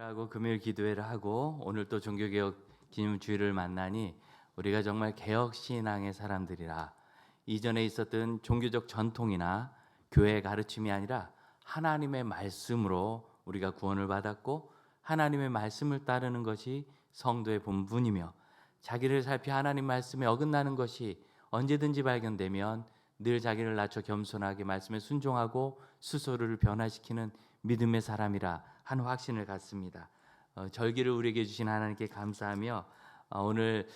하고 금요일 기도회를 하고 오늘 또 종교개혁 기념주일을 만나니 우리가 정말 개혁 신앙의 사람들이라, 이전에 있었던 종교적 전통이나 교회의 가르침이 아니라 하나님의 말씀으로 우리가 구원을 받았고, 하나님의 말씀을 따르는 것이 성도의 본분이며, 자기를 살피 하나님 말씀에 어긋나는 것이 언제든지 발견되면 늘 자기를 낮춰 겸손하게 말씀에 순종하고 스스로를 변화시키는 믿음의 사람이라 하는 확신을 갖습니다. 절기를 우리에게 주신 하나님께 감사하며, 오늘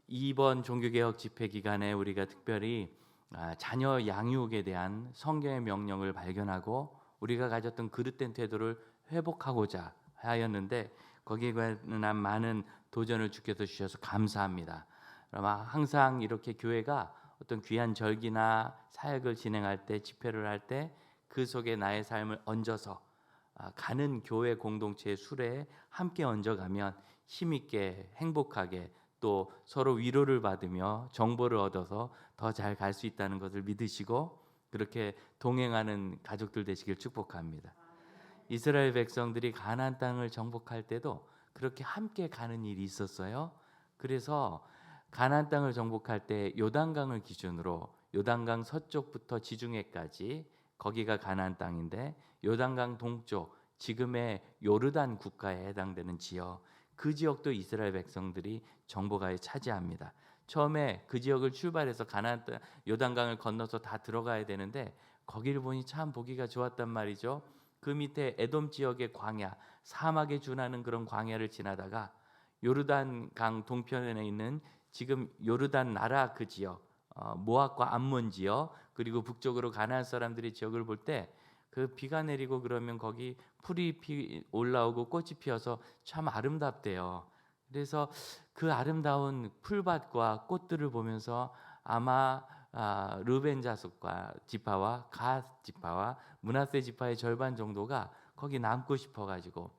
이번 종교개혁 집회 기간에 우리가 특별히 자녀 양육에 대한 성경의 명령을 발견하고 우리가 가졌던 그릇된 태도를 회복하고자 하였는데, 거기에 관한 많은 도전을 주께서 주셔서 감사합니다. 항상 이렇게 교회가 어떤 귀한 절기나 사역을 진행할 때, 집회를 할 때 그 속에 나의 삶을 얹어서 가는 교회 공동체의 수레에 함께 얹어가면 힘있게 행복하게 또 서로 위로를 받으며 정보를 얻어서 더 잘 갈 수 있다는 것을 믿으시고 그렇게 동행하는 가족들 되시길 축복합니다. 이스라엘 백성들이 가나안 땅을 정복할 때도 그렇게 함께 가는 일이 있었어요. 그래서 가나안 땅을 정복할 때 요단강을 기준으로 요단강 서쪽부터 지중해까지, 거기가 가나안 땅인데 요단강 동쪽 지금의 요르단 국가에 해당되는 지역, 그 지역도 이스라엘 백성들이 정복하에 차지합니다. 처음에 그 지역을 출발해서 가나안 땅 요단강을 건너서 다 들어가야 되는데 거기를 보니 참 보기가 좋았단 말이죠. 그 밑에 에돔 지역의 광야, 사막에 준하는 그런 광야를 지나다가 요르단강 동편에 있는 지금 요르단 나라 그 지역, 모압과 암몬 지역, 그리고 북쪽으로 가나안 사람들의 지역을 볼 때 그 비가 내리고 그러면 거기 풀이 올라오고 꽃이 피어서 참 아름답대요. 그래서 그 아름다운 풀밭과 꽃들을 보면서 아마 르벤 자손과 지파와 갓 지파와 므낫세 지파의 절반 정도가 거기 남고 싶어가지고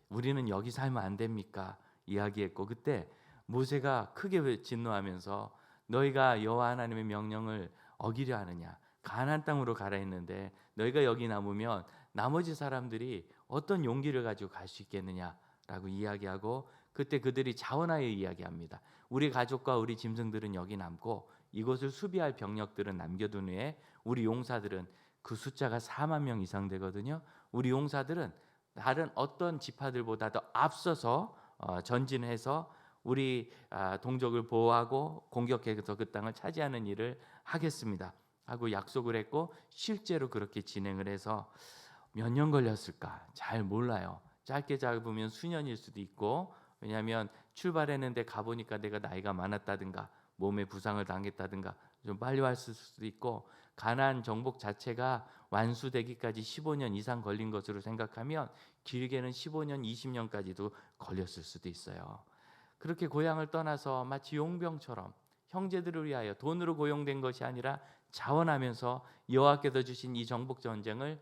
우리는 여기 살면 안 됩니까? 이야기했고, 그때 모세가 크게 진노하면서 너희가 여호와 하나님의 명령을 어기려 하느냐, 가나안 땅으로 가라 했는데 너희가 여기 남으면 나머지 사람들이 어떤 용기를 가지고 갈 수 있겠느냐라고 이야기하고, 그때 그들이 자원하여 이야기합니다. 우리 가족과 우리 짐승들은 여기 남고 이곳을 수비할 병력들은 남겨둔 후에 우리 용사들은, 그 숫자가 4만 명 이상 되거든요. 우리 용사들은 다른 어떤 지파들보다 더 앞서서 전진해서 우리 동족을 보호하고 공격해서 그 땅을 차지하는 일을 하겠습니다 하고 약속을 했고, 실제로 그렇게 진행을 해서 몇 년 걸렸을까 잘 몰라요. 짧게 잡으면 수년일 수도 있고, 왜냐하면 출발했는데 가보니까 내가 나이가 많았다든가 몸에 부상을 당했다든가 좀 빨리 왔을 수도 있고, 가나안 정복 자체가 완수되기까지 15년 이상 걸린 것으로 생각하면 길게는 15년, 20년까지도 걸렸을 수도 있어요. 그렇게 고향을 떠나서 마치 용병처럼 형제들을 위하여 돈으로 고용된 것이 아니라 자원하면서 여호와께서 주신 이 정복 전쟁을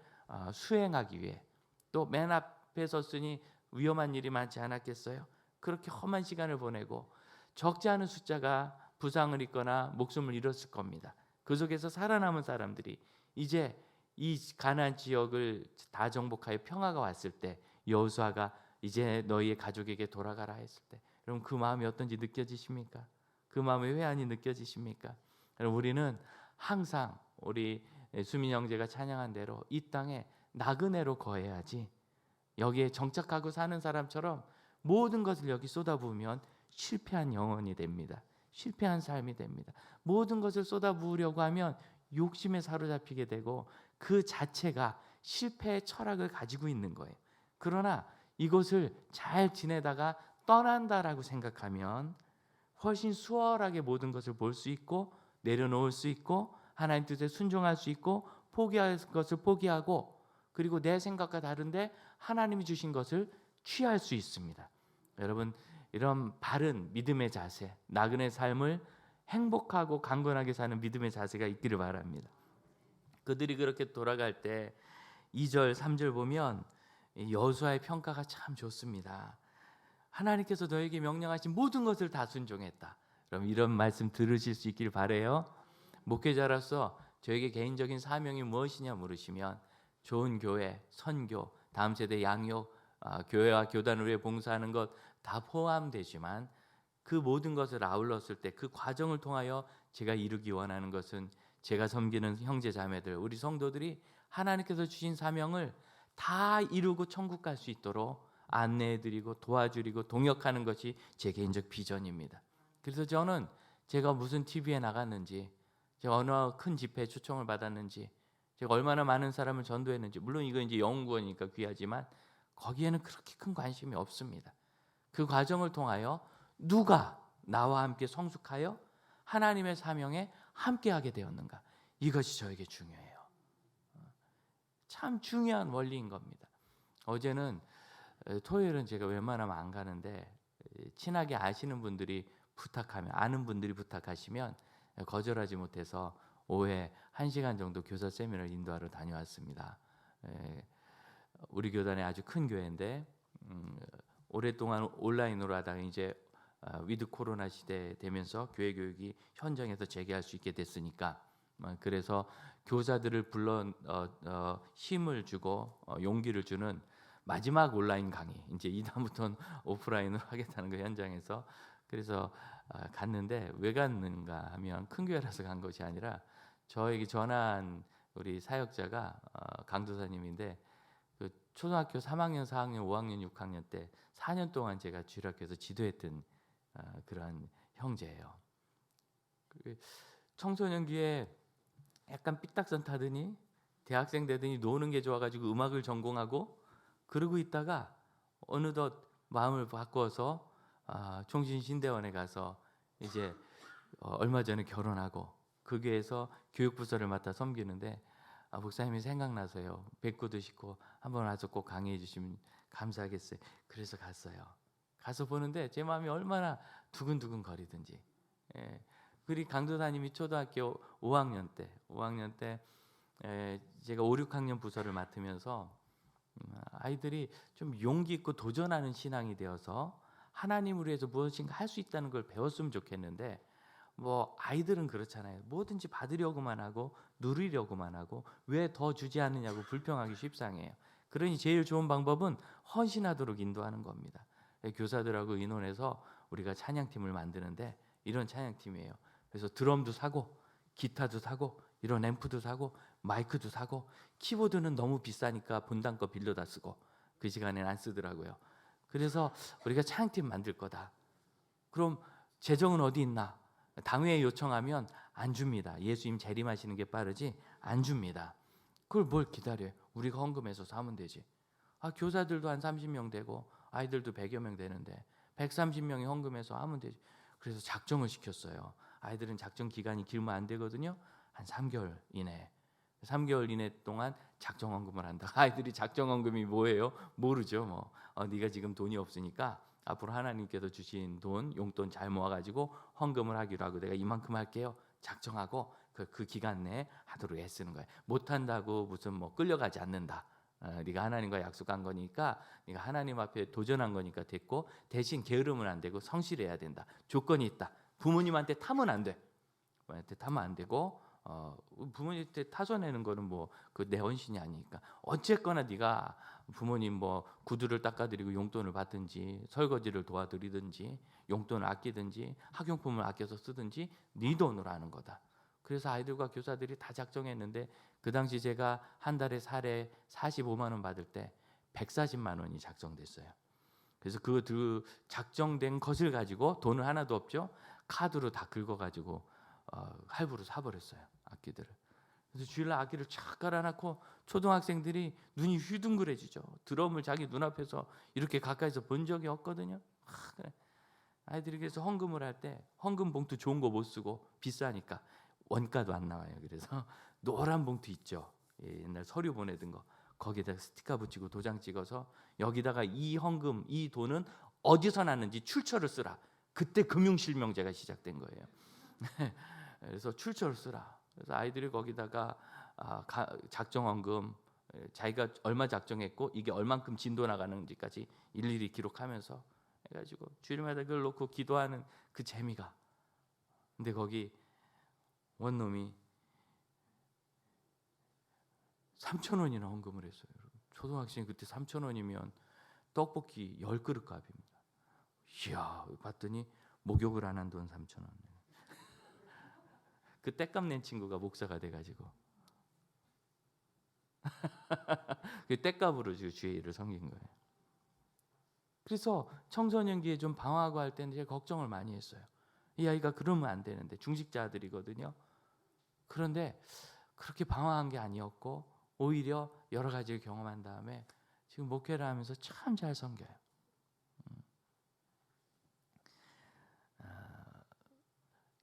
수행하기 위해, 또 맨 앞에 섰으니 위험한 일이 많지 않았겠어요? 그렇게 험한 시간을 보내고 적지 않은 숫자가 부상을 입거나 목숨을 잃었을 겁니다. 그 속에서 살아남은 사람들이 이제 이 가나안 지역을 다 정복하여 평화가 왔을 때 여호수아가 이제 너희의 가족에게 돌아가라 했을 때, 여러분 그 마음이 어떤지 느껴지십니까? 그 마음의 회한이 느껴지십니까? 여러분, 우리는 항상 우리 수민 형제가 찬양한 대로 이 땅에 나그네로 거해야지, 여기에 정착하고 사는 사람처럼 모든 것을 여기 쏟아부으면 실패한 영혼이 됩니다. 실패한 삶이 됩니다. 모든 것을 쏟아부으려고 하면 욕심에 사로잡히게 되고 그 자체가 실패의 철학을 가지고 있는 거예요. 그러나 이것을 잘 지내다가 떠난다라고 생각하면 훨씬 수월하게 모든 것을 볼 수 있고 내려놓을 수 있고 하나님 뜻에 순종할 수 있고 포기할 것을 포기하고, 그리고 내 생각과 다른데 하나님이 주신 것을 취할 수 있습니다. 여러분, 이런 바른 믿음의 자세, 나그네 삶을 행복하고 강건하게 사는 믿음의 자세가 있기를 바랍니다. 그들이 그렇게 돌아갈 때 2절 3절 보면 여호수아의 평가가 참 좋습니다. 하나님께서 너에게 명령하신 모든 것을 다 순종했다. 그럼 이런 말씀 들으실 수 있길 바라요. 목회자로서 저에게 개인적인 사명이 무엇이냐 물으시면 좋은 교회, 선교, 다음 세대 양육, 교회와 교단을 위해 봉사하는 것 다 포함되지만 그 모든 것을 아울렀을 때 그 과정을 통하여 제가 이루기 원하는 것은 제가 섬기는 형제 자매들, 우리 성도들이 하나님께서 주신 사명을 다 이루고 천국 갈 수 있도록 안내해드리고 도와드리고 동역하는 것이 제 개인적 비전입니다. 그래서 저는 제가 무슨 TV에 나갔는지, 제가 어느 큰 집회에 초청을 받았는지, 제가 얼마나 많은 사람을 전도했는지, 물론 이거 이제 영구원이니까 귀하지만 거기에는 그렇게 큰 관심이 없습니다. 그 과정을 통하여 누가 나와 함께 성숙하여 하나님의 사명에 함께하게 되었는가, 이것이 저에게 중요해요. 참 중요한 원리인 겁니다. 어제는 토요일은 제가 웬만하면 안 가는데 친하게 아시는 분들이 부탁하면, 아는 분들이 부탁하시면 거절하지 못해서 오후에 1시간 정도 교사 세미나를 인도하러 다녀왔습니다. 우리 교단의 아주 큰 교회인데 오랫동안 온라인으로 하다가 이제 위드 코로나 시대 되면서 교회 교육이 현장에서 재개할 수 있게 됐으니까, 그래서 교사들을 불러 힘을 주고 용기를 주는 마지막 온라인 강의, 이제 이다음부터는 오프라인으로 하겠다는 거 현장에서. 그래서 갔는데 왜 갔는가 하면 큰 교회라서 간 것이 아니라 저에게 전한 우리 사역자가 강도사님인데, 그 초등학교 3학년, 4학년, 5학년, 6학년 때 4년 동안 제가 주일학교에서 지도했던 그런 형제예요. 청소년기에 약간 삐딱선 타더니 대학생 되더니 노는 게 좋아가지고 음악을 전공하고 그러고 있다가 어느덧 마음을 바꿔서 총신신대원에 가서 이제 얼마 전에 결혼하고 그 교회에서 교육부서를 맡아 섬기는데, 목사님이 생각나서요. 뵙고도 싶고 한번 와서 꼭 강의해 주시면 감사하겠어요. 그래서 갔어요. 가서 보는데 제 마음이 얼마나 두근두근 거리든지. 그리 강도사님이 초등학교 5학년 때 제가 5, 6학년 부서를 맡으면서 아이들이 좀 용기 있고 도전하는 신앙이 되어서 하나님을 위해서 무엇인가 할 수 있다는 걸 배웠으면 좋겠는데, 뭐 아이들은 그렇잖아요. 뭐든지 받으려고만 하고 누리려고만 하고 왜 더 주지 않느냐고 불평하기 십상해요. 그러니 제일 좋은 방법은 헌신하도록 인도하는 겁니다. 교사들하고 의논해서 우리가 찬양팀을 만드는데 이런 찬양팀이에요. 그래서 드럼도 사고 기타도 사고 이런 앰프도 사고 마이크도 사고, 키보드는 너무 비싸니까 본당 거 빌려다 쓰고 그 시간엔 안 쓰더라고요. 그래서 우리가 찬양팀 만들 거다. 그럼 재정은 어디 있나? 당회에 요청하면 안 줍니다. 예수님 재림하시는 게 빠르지 안 줍니다. 그걸 뭘 기다려요? 우리가 헌금해서 사면 되지. 교사들도 한 30명 되고 아이들도 100여 명 되는데 130명이 헌금해서 하면 되지. 그래서 작정을 시켰어요. 아이들은 작정 기간이 길면 안 되거든요. 한 3개월 이내. 3개월 이내 동안 작정 헌금을 한다. 아이들이 작정 헌금이 뭐예요? 모르죠. 뭐 네가 지금 돈이 없으니까 앞으로 하나님께서 주신 돈, 용돈 잘 모아가지고 헌금을 하기로 하고 내가 이만큼 할게요. 작정하고 그 기간 내에 하도록 애쓰는 거예요. 못한다고 무슨 뭐 끌려가지 않는다. 네가 하나님과 약속한 거니까, 네가 하나님 앞에 도전한 거니까 됐고, 대신 게으르면 안 되고 성실해야 된다. 조건이 있다. 부모님한테 타면 안 돼. 부모님한테 타면 안 되고, 부모님한테 타서내는 거는 뭐 그 내 헌신이 아니니까. 어쨌거나 네가 부모님 뭐 구두를 닦아드리고 용돈을 받든지 설거지를 도와드리든지 용돈을 아끼든지 학용품을 아껴서 쓰든지 네 돈으로 하는 거다. 그래서 아이들과 교사들이 다 작정했는데, 그 당시 제가 한 달에 사례 45만 원 받을 때 140만 원이 작정됐어요. 그래서 그 작정된 것을 가지고, 돈은 하나도 없죠. 카드로 다 긁어가지고 할부로 사버렸어요. 악기들을. 그래서 주일날 악기를 쫙 깔아놓고 초등학생들이 눈이 휘둥그레지죠. 드럼을 자기 눈앞에서 이렇게 가까이서 본 적이 없거든요. 그래. 아이들이 그래서 헌금을 할 때 헌금 봉투 좋은 거 못 쓰고 비싸니까 원가도 안 나와요. 그래서 노란 봉투 있죠. 옛날 서류 보내던 거. 거기다가 스티커 붙이고 도장 찍어서 여기다가 이 헌금, 이 돈은 어디서 났는지 출처를 쓰라. 그때 금융실명제가 시작된 거예요. 그래서 출처를 쓰라. 그래서 아이들이 거기다가 작정헌금, 자기가 얼마 작정했고 이게 얼만큼 진도 나가는지까지 일일이 기록하면서 해가지고 주일마다 그걸 놓고 기도하는 그 재미가. 근데 거기 원놈이 3,000원이나 헌금을 했어요. 초등학생이 그때 3,000원이면 떡볶이 10그릇 값입니다. 이야, 봤더니 목욕을 안 한 돈 3,000원. 그 땔감 낸 친구가 목사가 돼가지고 그 땔감으로 주의 일을 섬긴 거예요. 그래서 청소년기에 좀 방황하고 할 때는 제가 걱정을 많이 했어요. 이 아이가 그러면 안 되는데, 중직자들이거든요. 그런데 그렇게 방황한 게 아니었고 오히려 여러 가지를 경험한 다음에 지금 목회를 하면서 참 잘 섬겨요.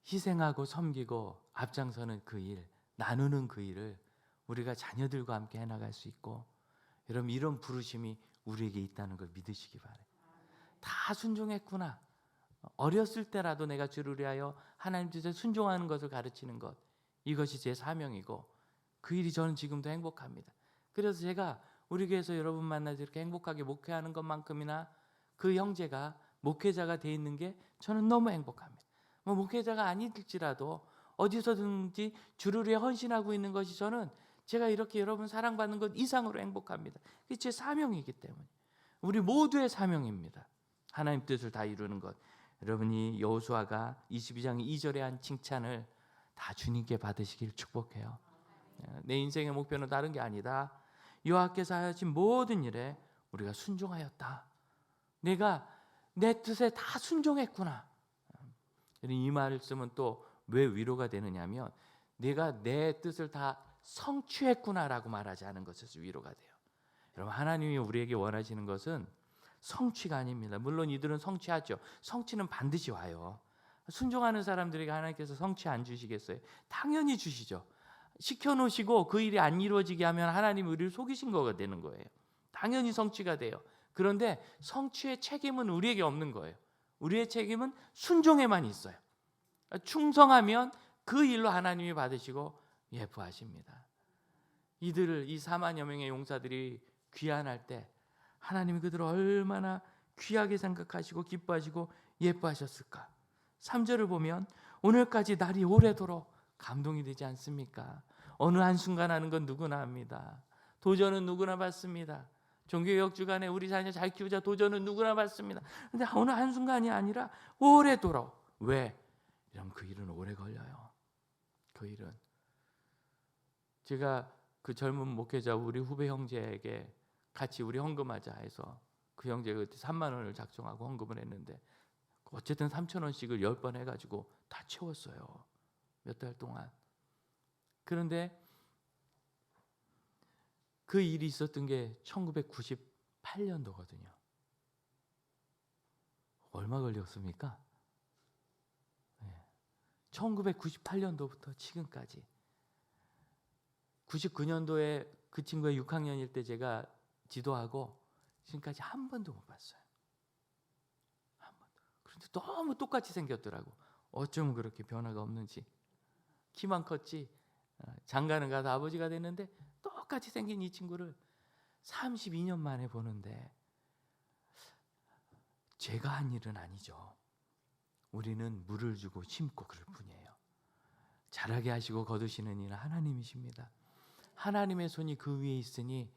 희생하고 섬기고 앞장서는 그 일, 나누는 그 일을 우리가 자녀들과 함께 해나갈 수 있고, 여러분 이런 부르심이 우리에게 있다는 걸 믿으시기 바라요. 다 순종했구나. 어렸을 때라도 내가 주를 위하여 하나님 뜻에 순종하는 것을 가르치는 것, 이것이 제 사명이고 그 일이 저는 지금도 행복합니다. 그래서 제가 우리 교회에서 여러분 만나서 이렇게 행복하게 목회하는 것만큼이나 그 형제가 목회자가 돼 있는 게 저는 너무 행복합니다. 뭐 목회자가 아닐지라도 어디서든지 주를 위해 헌신하고 있는 것이 저는 제가 이렇게 여러분 사랑받는 것 이상으로 행복합니다. 그게 제 사명이기 때문에, 우리 모두의 사명입니다. 하나님 뜻을 다 이루는 것. 여러분이 여호수아가 22장 2절에 한 칭찬을 다 주님께 받으시길 축복해요. 내 인생의 목표는 다른 게 아니다. 여호와께서 하신 모든 일에 우리가 순종하였다. 내가 내 뜻에 다 순종했구나. 이 말씀은 또 왜 위로가 되느냐면, 내가 내 뜻을 다 성취했구나라고 말하지 않은 것에서 위로가 돼요. 여러분, 하나님이 우리에게 원하시는 것은 성취가 아닙니다. 물론 이들은 성취하죠. 성취는 반드시 와요. 순종하는 사람들에게 하나님께서 성취 안 주시겠어요? 당연히 주시죠. 시켜놓으시고 그 일이 안 이루어지게 하면 하나님이 우리를 속이신 거가 되는 거예요. 당연히 성취가 돼요. 그런데 성취의 책임은 우리에게 없는 거예요. 우리의 책임은 순종에만 있어요. 충성하면 그 일로 하나님이 받으시고 예뻐하십니다. 이들을, 이 4만여 명의 용사들이 귀환할 때 하나님이 그들을 얼마나 귀하게 생각하시고 기뻐하시고 예뻐하셨을까. 3절을 보면 오늘까지 날이 오래도록 감동이 되지 않습니까? 어느 한순간 하는 건 누구나 합니다. 도전은 누구나 받습니다. 종교개혁 주간에 우리 자녀 잘 키우자 도전은 누구나 받습니다. 그런데 어느 한순간이 아니라 오래도록. 왜? 이러면 그 일은 오래 걸려요. 그 일은. 제가 그 젊은 목회자 우리 후배 형제에게 같이 우리 헌금하자 해서 그 형제가 그때 3만 원을 작정하고 헌금을 했는데, 어쨌든 3,000원씩을 10번 해가지고 다 채웠어요. 몇 달 동안. 그런데 그 일이 있었던 게 1998년도거든요. 얼마 걸렸습니까? 1998년도부터 지금까지. 99년도에 그 친구가 6학년일 때 제가 지도하고 지금까지 한 번도 못 봤어요. 한 번도. 그런데 너무 똑같이 생겼더라고. 어쩜 그렇게 변화가 없는지. 키만 컸지 장가는 가서 아버지가 됐는데 똑같이 생긴 이 친구를 32년 만에 보는데, 제가 한 일은 아니죠. 우리는 물을 주고 심고 그럴 뿐이에요. 자라게 하시고 거두시는 이는 하나님이십니다. 하나님의 손이 그 위에 있으니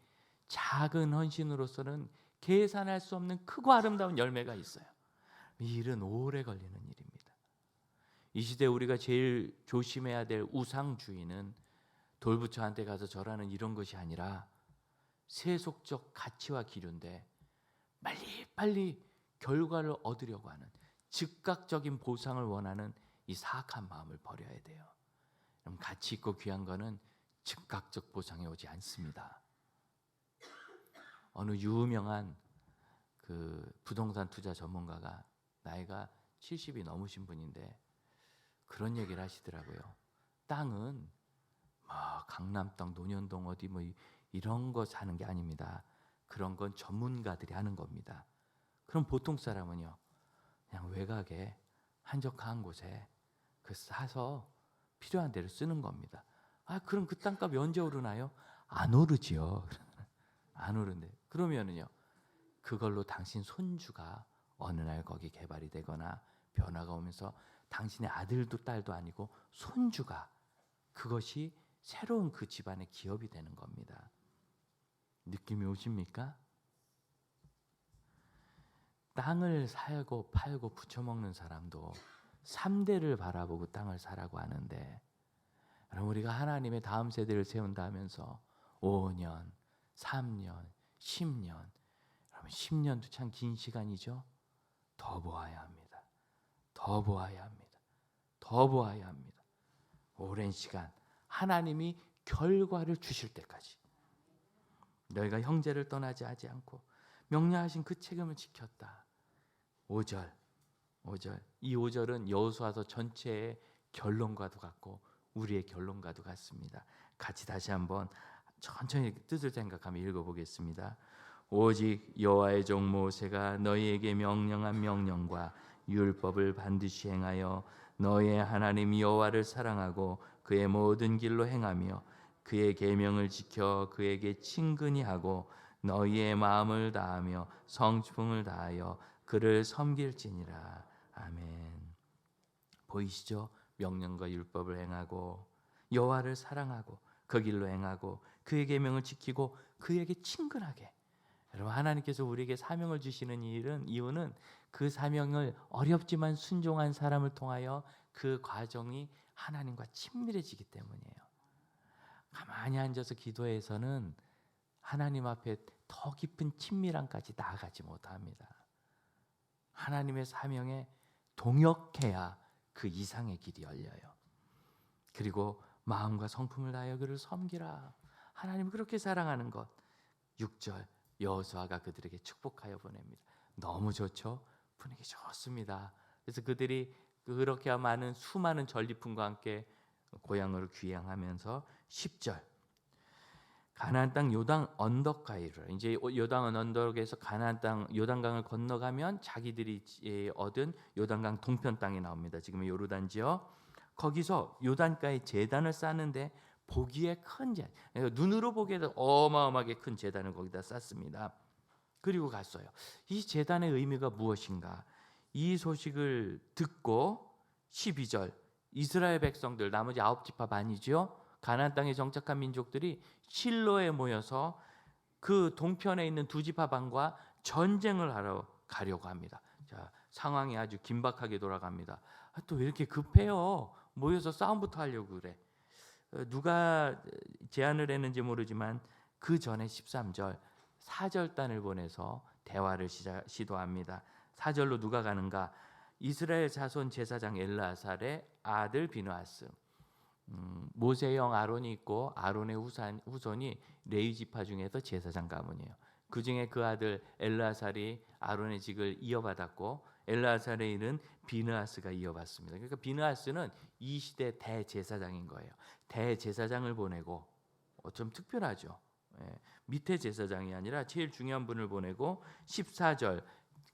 작은 헌신으로서는 계산할 수 없는 크고 아름다운 열매가 있어요. 이 일은 오래 걸리는 일입니다. 이 시대 우리가 제일 조심해야 될 우상주의는 돌부처한테 가서 절하는 이런 것이 아니라 세속적 가치와 기류인데, 빨리 결과를 얻으려고 하는 즉각적인 보상을 원하는 이 사악한 마음을 버려야 돼요. 그럼 가치 있고 귀한 거는 즉각적 보상이 오지 않습니다. 어느 유명한 그 부동산 투자 전문가가 나이가 70이 넘으신 분인데 그런 얘기를 하시더라고요. 땅은 뭐 강남 땅, 논현동 어디 뭐 이런 거 사는 게 아닙니다. 그런 건 전문가들이 하는 겁니다. 그럼 보통 사람은요, 그냥 외곽에 한적한 곳에 그 사서 필요한 대로 쓰는 겁니다. 그럼 그 땅값이 언제 오르나요? 안 오르지요. 안 오른대. 그러면은요, 그걸로 당신 손주가 어느 날 거기 개발이 되거나 변화가 오면서 당신의 아들도 딸도 아니고 손주가, 그것이 새로운 그 집안의 기업이 되는 겁니다. 느낌이 오십니까? 땅을 살고 팔고 부쳐먹는 사람도 3대를 바라보고 땅을 사라고 하는데, 그럼 우리가 하나님의 다음 세대를 세운다 하면서 5년, 3년, 10년, 그러면 10년도 참 긴 시간이죠. 더 보아야 합니다. 더 보아야 합니다. 더 보아야 합니다. 오랜 시간 하나님이 결과를 주실 때까지 너희가 형제를 떠나지 하지 않고 명령하신 그 책임을 지켰다. 5절. 이 5절은 여호수아서 전체의 결론과도 같고 우리의 결론과도 같습니다. 같이 다시 한번 천천히 뜻을 생각하며 읽어보겠습니다. 오직 여호와의 종 모세가 너희에게 명령한 명령과 율법을 반드시 행하여 너희의 하나님 여호와를 사랑하고 그의 모든 길로 행하며 그의 계명을 지켜 그에게 친근히 하고 너희의 마음을 다하며 성품을 다하여 그를 섬길지니라. 아멘. 보이시죠? 명령과 율법을 행하고 여호와를 사랑하고 그 길로 행하고 그의 계명을 지키고 그에게 친근하게. 여러분, 하나님께서 우리에게 사명을 주시는 이유는 그 사명을 어렵지만 순종한 사람을 통하여 그 과정이 하나님과 친밀해지기 때문이에요. 가만히 앉아서 기도해서는 하나님 앞에 더 깊은 친밀함까지 나아가지 못합니다. 하나님의 사명에 동역해야 그 이상의 길이 열려요. 그리고 마음과 성품을 다하여 그를 섬기라. 하나님을 그렇게 사랑하는 것. 6절 여호수아가 그들에게 축복하여 보냅니다. 너무 좋죠? 분위기 좋습니다. 그래서 그들이 그렇게 많은 수많은 전리품과 함께 고향으로 귀향하면서 10절 가나안 땅 요단 언덕 가이를, 이제 요단 언덕에서 가나안 땅 요단강을 건너가면 자기들이 얻은 요단강 동편 땅이 나옵니다. 지금의 요르단지요. 거기서 요단가에 제단을 쌓는데 보기에 큰 제단, 눈으로 보기에도 어마어마하게 큰 제단을 거기다 쌓습니다. 그리고 갔어요. 이 제단의 의미가 무엇인가? 이 소식을 듣고 12절 이스라엘 백성들, 나머지 9지파 반이죠. 가나안 땅에 정착한 민족들이 실로에 모여서 그 동편에 있는 2지파 반과 전쟁을 하러 가려고 합니다. 자, 상황이 아주 긴박하게 돌아갑니다. 또 왜 이렇게 급해요? 모여서 싸움부터 하려고 그래. 누가 제안을 했는지 모르지만 그 전에 13절 사절단을 보내서 대화를 시도합니다. 4절로 누가 가는가? 이스라엘 자손 제사장 엘르아살의 아들 비느하스, 모세의 형 아론이 있고 아론의 후손이 레위 지파 중에서 제사장 가문이에요. 그 중에 그 아들 엘르아살이 아론의 직을 이어받았고 엘르아살의 일은 비느하스가 이어받습니다. 그러니까 비느하스는 이 시대 대제사장인 거예요. 대제사장을 보내고 좀 특별하죠. 밑에 제사장이 아니라 제일 중요한 분을 보내고 14절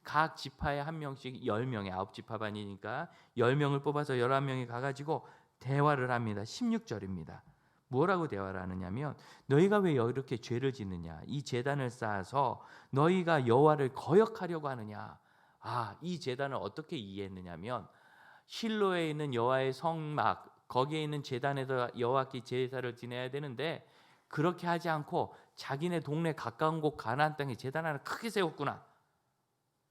각 지파에 한 명씩 10명의 9지파반이니까 10명을 뽑아서 11명이 가가지고 대화를 합니다. 16절입니다. 뭐라고 대화를 하느냐면 너희가 왜 이렇게 죄를 짓느냐? 이 제단을 쌓아서 너희가 여호와를 거역하려고 하느냐? 이 제단을 어떻게 이해했느냐면 실로에 있는 여호와의 성막, 거기에 있는 제단에서 여호와께 제사를 지내야 되는데 그렇게 하지 않고 자기네 동네 가까운 곳 가나안 땅에 제단 하나 크게 세웠구나.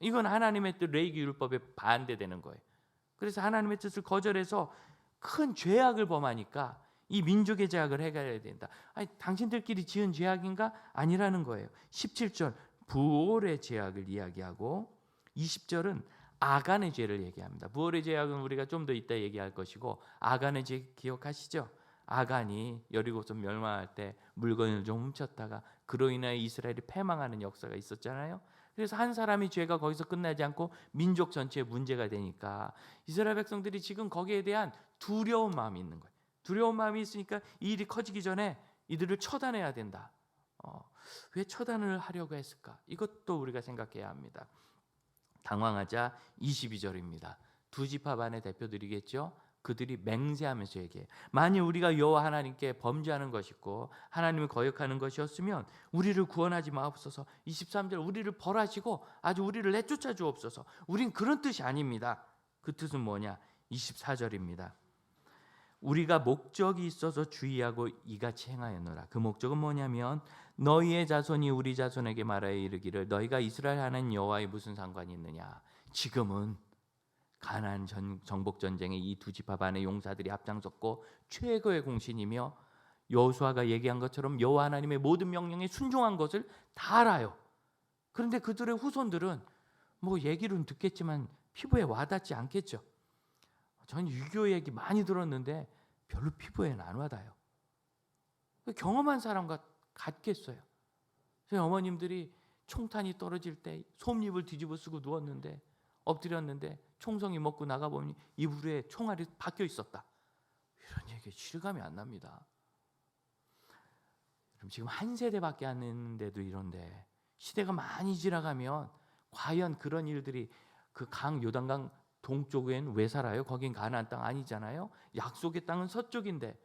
이건 하나님의 뜻 레위기 율법에 반대되는 거예요. 그래서 하나님의 뜻을 거절해서 큰 죄악을 범하니까 이 민족의 죄악을 해결해야 된다. 당신들끼리 지은 죄악인가? 아니라는 거예요. 17절 부올의 죄악을 이야기하고 20절은 아간의 죄를 얘기합니다. 부올의 죄악은 우리가 좀 더 이따 얘기할 것이고 아간의 죄 기억하시죠? 아간이 여리고성 멸망할 때 물건을 좀 훔쳤다가 그로 인하여 이스라엘이 패망하는 역사가 있었잖아요. 그래서 한 사람의 죄가 거기서 끝나지 않고 민족 전체에 문제가 되니까 이스라엘 백성들이 지금 거기에 대한 두려운 마음이 있는 거예요. 두려운 마음이 있으니까 이 일이 커지기 전에 이들을 처단해야 된다. 왜 처단을 하려고 했을까? 이것도 우리가 생각해야 합니다. 당황하자 22절입니다. 2지파 반의 대표들이겠죠. 그들이 맹세하면서 얘기해요. 만일 우리가 여호와 하나님께 범죄하는 것이고 하나님을 거역하는 것이었으면 우리를 구원하지 마옵소서. 23절 우리를 벌하시고 아주 우리를 내쫓아 주옵소서. 우린 그런 뜻이 아닙니다. 그 뜻은 뭐냐? 24절입니다. 우리가 목적이 있어서 주의하고 이같이 행하였노라. 그 목적은 뭐냐면 너희의 자손이 우리 자손에게 말하여 이르기를 너희가 이스라엘 하나님 여호와에 무슨 상관이 있느냐. 지금은 가나안 정복 전쟁에 이 두 지파 반의 용사들이 앞장섰고 최고의 공신이며 여호수아가 얘기한 것처럼 여호와 하나님의 모든 명령에 순종한 것을 다 알아요. 그런데 그들의 후손들은 뭐 얘기는 듣겠지만 피부에 와닿지 않겠죠. 저는 유교 얘기 많이 들었는데 별로 피부에는 안 와닿아요. 경험한 사람과 같겠어요. 저희 어머님들이 총탄이 떨어질 때 솜잎을 뒤집어 쓰고 누웠는데 엎드렸는데 총성이 먹고 나가보니 이불에 총알이 박혀 있었다. 이런 얘기 실감이 안 납니다. 그럼 지금 한 세대밖에 안 됐는데도 이런데 시대가 많이 지나가면 과연 그런 일들이 그 요단강 동쪽엔 왜 살아요? 거긴 가나안 땅 아니잖아요. 약속의 땅은 서쪽인데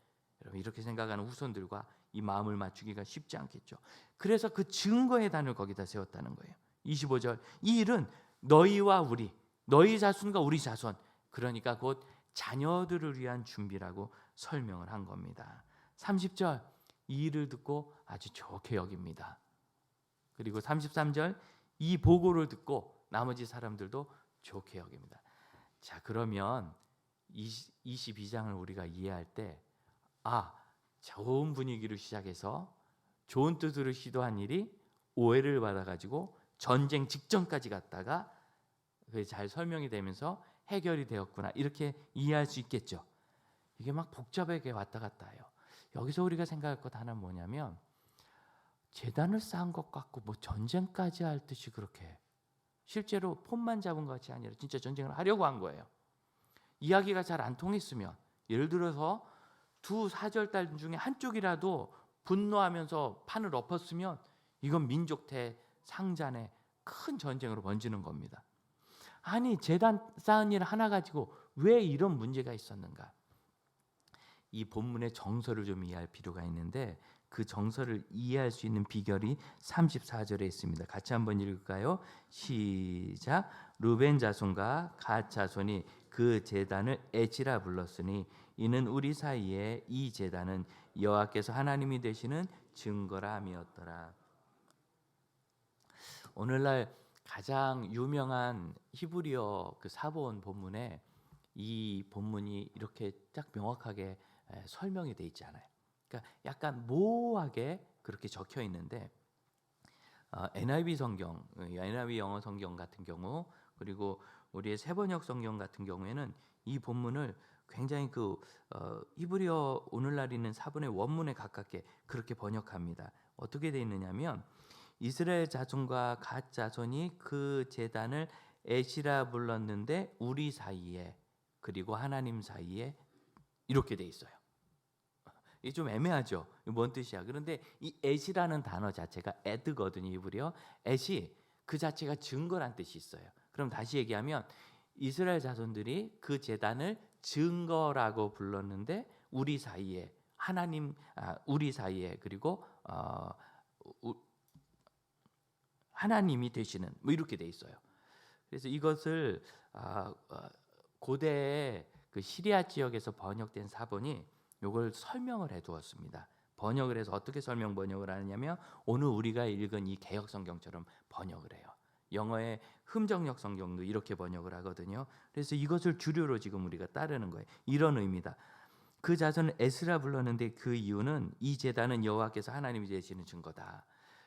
여러분 이렇게 생각하는 후손들과 이 마음을 맞추기가 쉽지 않겠죠. 그래서 그 증거의 단을 거기다 세웠다는 거예요. 25절 이 일은 너희와 우리 너희 자손과 우리 자손 그러니까 곧 자녀들을 위한 준비라고 설명을 한 겁니다. 30절 이 일을 듣고 아주 좋게 여깁니다. 그리고 33절 이 보고를 듣고 나머지 사람들도 좋게 여깁니다. 자 그러면 22장을 우리가 이해할 때 좋은 분위기로 시작해서 좋은 뜻으로 시도한 일이 오해를 받아가지고 전쟁 직전까지 갔다가 그게 잘 설명이 되면서 해결이 되었구나 이렇게 이해할 수 있겠죠. 이게 막 복잡하게 왔다 갔다 해요. 여기서 우리가 생각할 것 하나는 뭐냐면 재단을 쌓은 것 같고 뭐 전쟁까지 할 듯이 그렇게 실제로 폰만 잡은 것이 아니라 진짜 전쟁을 하려고 한 거예요. 이야기가 잘 안 통했으면 예를 들어서 두 사절단 중에 한쪽이라도 분노하면서 판을 엎었으면 이건 민족 대상잔의 큰 전쟁으로 번지는 겁니다. 아니 재단 쌓은 일 하나 가지고 왜 이런 문제가 있었는가? 이 본문의 정서를 좀 이해할 필요가 있는데 그 정서를 이해할 수 있는 비결이 34절에 있습니다. 같이 한번 읽을까요? 시작. 루벤 자손과 갓 자손이 그 제단을 에지라 불렀으니 이는 우리 사이에 이 제단은 여호와께서 하나님이 되시는 증거라 함이었더라. 오늘날 가장 유명한 히브리어 그 사본 본문에 이 본문이 이렇게 딱 명확하게 설명이 돼 있지 않아요. 그러니까 약간 모호하게 그렇게 적혀 있는데 NIV 성경, NIV 영어 성경 같은 경우 그리고 우리의 세번역 성경 같은 경우에는 이 본문을 굉장히 히브리어 오늘날 있는 사본의 원문에 가깝게 그렇게 번역합니다. 어떻게 돼 있느냐면 이스라엘 자손과 갓 자손이 그 제단을 에시라 불렀는데 우리 사이에 그리고 하나님 사이에 이렇게 돼 있어요. 이게 좀 애매하죠. 뭔 뜻이야? 그런데 이 에시라는 단어 자체가 에드거든요. 히브리어. 에시 그 자체가 증거란 뜻이 있어요. 그럼 다시 얘기하면 이스라엘 자손들이 그 제단을 증거라고 불렀는데 우리 사이에 하나님 우리 사이에 그리고 하나님이 되시는 뭐 이렇게 돼 있어요. 그래서 이것을 고대의 그 시리아 지역에서 번역된 사본이 이걸 설명을 해두었습니다. 번역을 해서 어떻게 번역을 하느냐면 오늘 우리가 읽은 이 개역 성경처럼 번역을 해요. 영어의 흠정역 성경도 이렇게 번역을 하거든요. 그래서 이것을 주류로 지금 우리가 따르는 거예요. 이런 의미다. 그 자손을 에스라 불렀는데 그 이유는 이 제단은 여호와께서 하나님이 되시는 증거다.